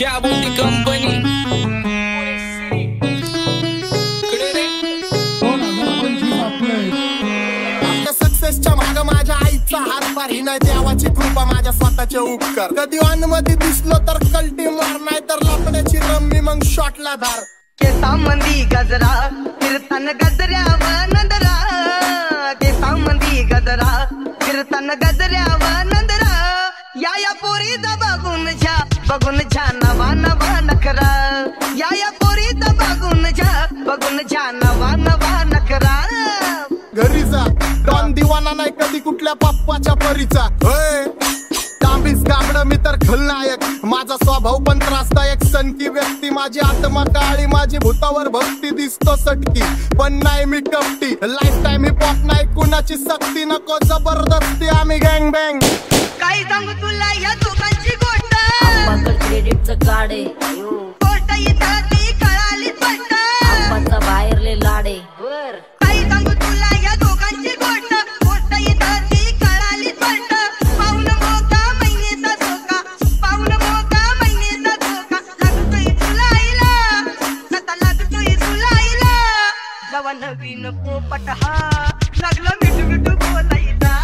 क्या बोलती कंपनी सक्सेसच्या माग माझ्या आईचा हातभार ही नाही देवाची कृपा माझ्या स्वतःचे उपकार कधी मध्ये दिसलो तर कल्टी मार नाही तर लपड्याची रम्मी मग शॉटला धार केसामंदी गजरा कीर्तन गजऱ्याव नंदरा केसामंदी गजरा कीर्तन गजऱ्याव नंदरा या पोरीचा बघून छा नवा नवा नखरा या पोरीचा बघून छा नवा नवा नखरा घरी जा डॉन दिवाना नाही कधी कुठल्या पप्पाच्या परीचा तांबीस गाबड मी तर खलनायक माझा स्वभाव पण त्रासदायक सनकी व्यक्ती माझी आत्मा काळी माझी भूतावर भक्ती दिसतो सटकी पण नाही मी कपटी लाईफ टाइम ही पॉप नाही कुणाची सक्ती नको जबरदस्ती आम्ही गँग बँग काय सांगू तुला या दोघांची गोष्ट क्रेडिटचं कार्ड आहे गोष्ट इथं ती कळाली स्पष्ट आप्पाचा बाहेरले लाडे काय सांगू तुला या दोघांची गोष्ट गोष्ट इथं ती कळाली स्पष्ट पाऊन मोका महिन्याचा धोका पाऊन मोका महिन्याचा धोका लागतोय तुलाईला आता लागतोय तुलाईला जवा नवीन पोपट हा लागला मिठू मिठू बोलायला